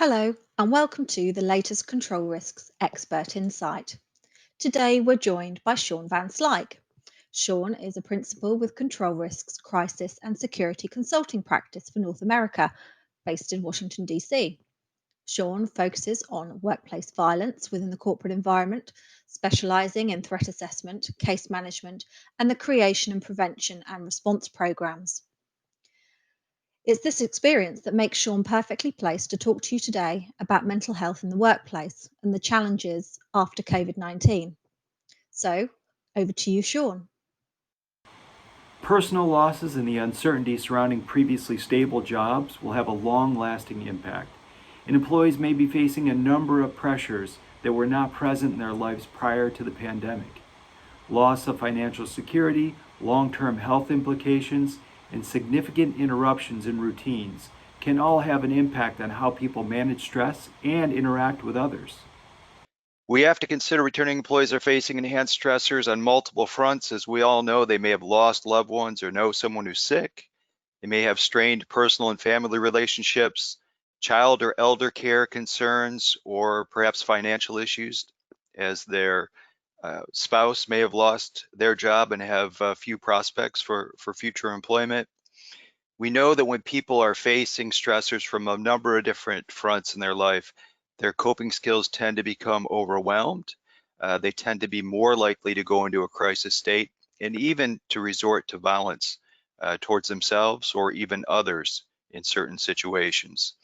Hello, and welcome to the latest Control Risks Expert Insight. Today, we're joined by Shawn Van Slyke. Shawn is a principal with Control Risks Crisis and Security Consulting Practice for North America, based in Washington, D.C. Shawn focuses on workplace violence within the corporate environment, specializing in threat assessment, case management, and the creation and prevention and response programs. It's this experience that makes Shawn perfectly placed to talk to you today about mental health in the workplace and the challenges after COVID-19. So, over to you, Shawn. Personal losses and the uncertainty surrounding previously stable jobs will have a long-lasting impact, and employees may be facing a number of pressures that were not present in their lives prior to the pandemic. Loss of financial security, long-term health implications, and significant interruptions in routines can all have an impact on how people manage stress and interact with others. We have to consider returning employees are facing enhanced stressors on multiple fronts. As we all know, they may have lost loved ones or know someone who's sick. They may have strained personal and family relationships, child or elder care concerns, or perhaps financial issues as their spouse may have lost their job and have few prospects for future employment. We know that when people are facing stressors from a number of different fronts in their life, their coping skills tend to become overwhelmed. They tend to be more likely to go into a crisis state and even to resort to violence towards themselves or even others in certain situations.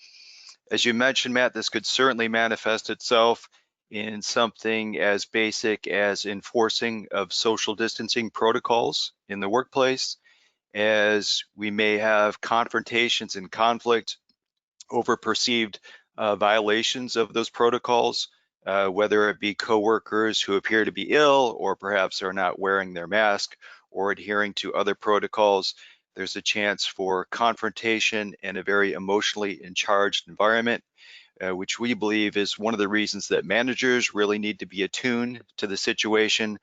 As you mentioned, Matt, this could certainly manifest itself in something as basic as enforcing of social distancing protocols in the workplace, as we may have confrontations and conflict over perceived violations of those protocols, whether it be coworkers who appear to be ill or perhaps are not wearing their mask or adhering to other protocols. There's a chance for confrontation and a very emotionally charged environment, which we believe is one of the reasons that managers really need to be attuned to the situation,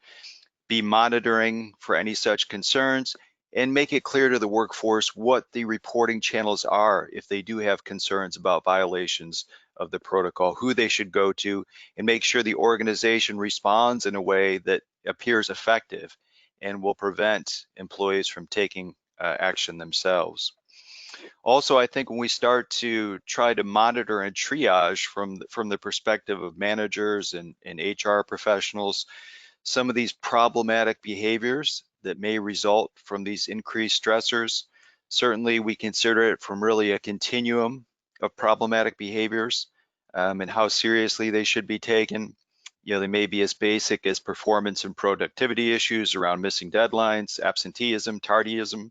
be monitoring for any such concerns, and make it clear to the workforce what the reporting channels are if they do have concerns about violations of the protocol, who they should go to, and make sure the organization responds in a way that appears effective and will prevent employees from taking action themselves. Also, I think when we start to try to monitor and triage from the perspective of managers and HR professionals, some of these problematic behaviors that may result from these increased stressors, certainly we consider it from really a continuum of problematic behaviors and how seriously they should be taken. You know, they may be as basic as performance and productivity issues around missing deadlines, absenteeism, tardyism,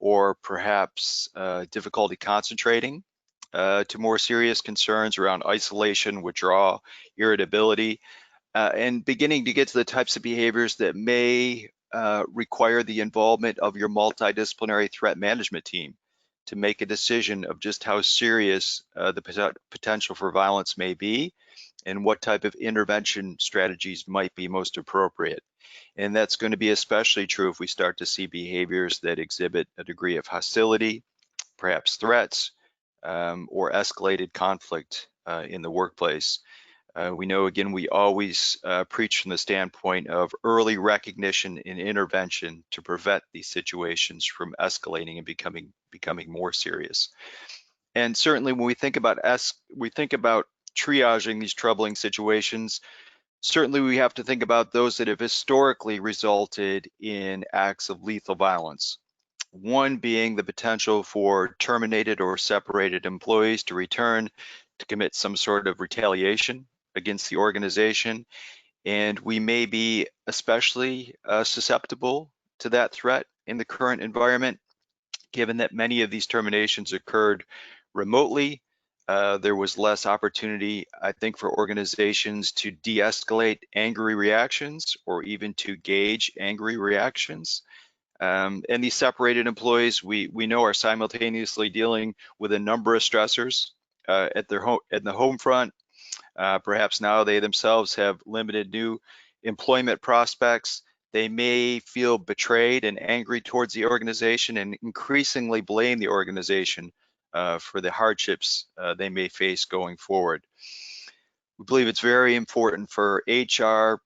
or perhaps difficulty concentrating, to more serious concerns around isolation, withdrawal, irritability, and beginning to get to the types of behaviors that may require the involvement of your multidisciplinary threat management team to make a decision of just how serious the potential for violence may be and what type of intervention strategies might be most appropriate. And that's going to be especially true if we start to see behaviors that exhibit a degree of hostility, perhaps threats, or escalated conflict in the workplace. We know, again, we always preach from the standpoint of early recognition and intervention to prevent these situations from escalating and becoming more serious. And certainly when we think about triaging these troubling situations, certainly we have to think about those that have historically resulted in acts of lethal violence. One being the potential for terminated or separated employees to return to commit some sort of retaliation against the organization. And we may be especially susceptible to that threat in the current environment, given that many of these terminations occurred remotely. There was less opportunity, I think, for organizations to de-escalate angry reactions or even to gauge angry reactions. And these separated employees, we know, are simultaneously dealing with a number of stressors at the home front. Perhaps now they themselves have limited new employment prospects. They may feel betrayed and angry towards the organization and increasingly blame the organization for the hardships they may face going forward. We believe it's very important for HR,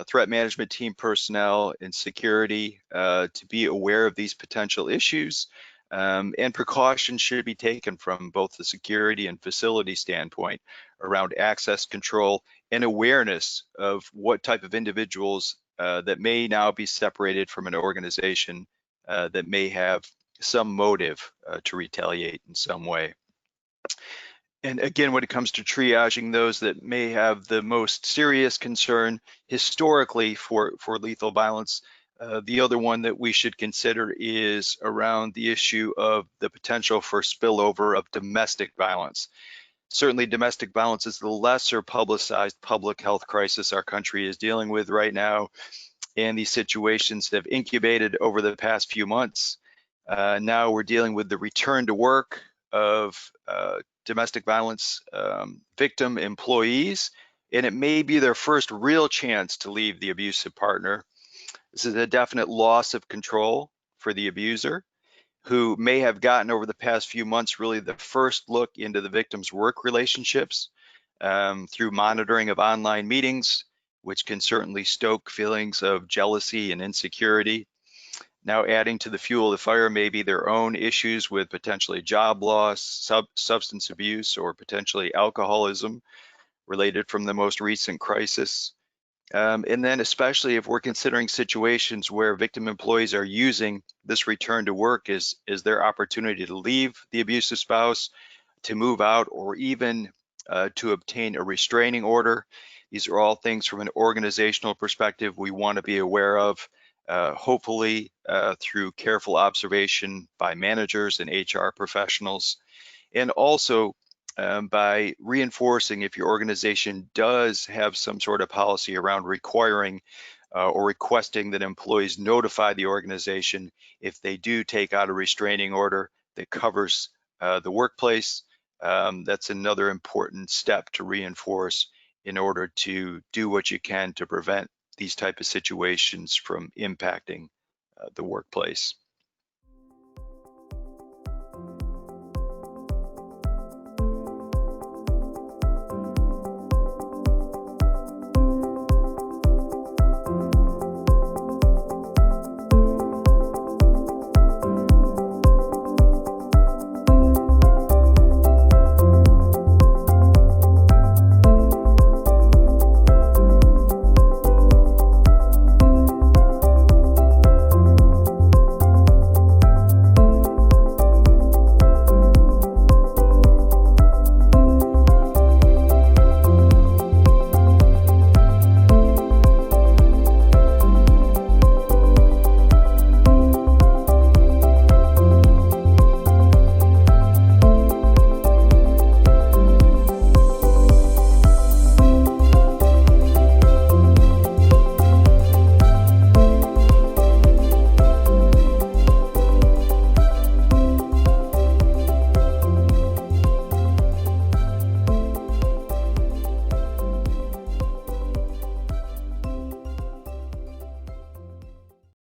threat management team personnel, and security to be aware of these potential issues, and precautions should be taken from both the security and facility standpoint around access control and awareness of what type of individuals that may now be separated from an organization that may have some motive to retaliate in some way. And again, when it comes to triaging those that may have the most serious concern historically for lethal violence, the other one that we should consider is around the issue of the potential for spillover of domestic violence. Certainly domestic violence is the lesser publicized public health crisis our country is dealing with right now, and these situations have incubated over the past few months. Now we're dealing with the return to work of domestic violence victim employees, and it may be their first real chance to leave the abusive partner. This is a definite loss of control for the abuser, who may have gotten over the past few months really the first look into the victim's work relationships through monitoring of online meetings, which can certainly stoke feelings of jealousy and insecurity. Now adding to the fuel of the fire may be their own issues with potentially job loss, substance abuse, or potentially alcoholism related from the most recent crisis. And then especially if we're considering situations where victim employees are using this return to work as their opportunity to leave the abusive spouse, to move out, or even to obtain a restraining order. These are all things from an organizational perspective we want to be aware of, hopefully through careful observation by managers and HR professionals, and also by reinforcing if your organization does have some sort of policy around requiring or requesting that employees notify the organization if they do take out a restraining order that covers the workplace. That's another important step to reinforce in order to do what you can to prevent these type of situations from impacting the workplace.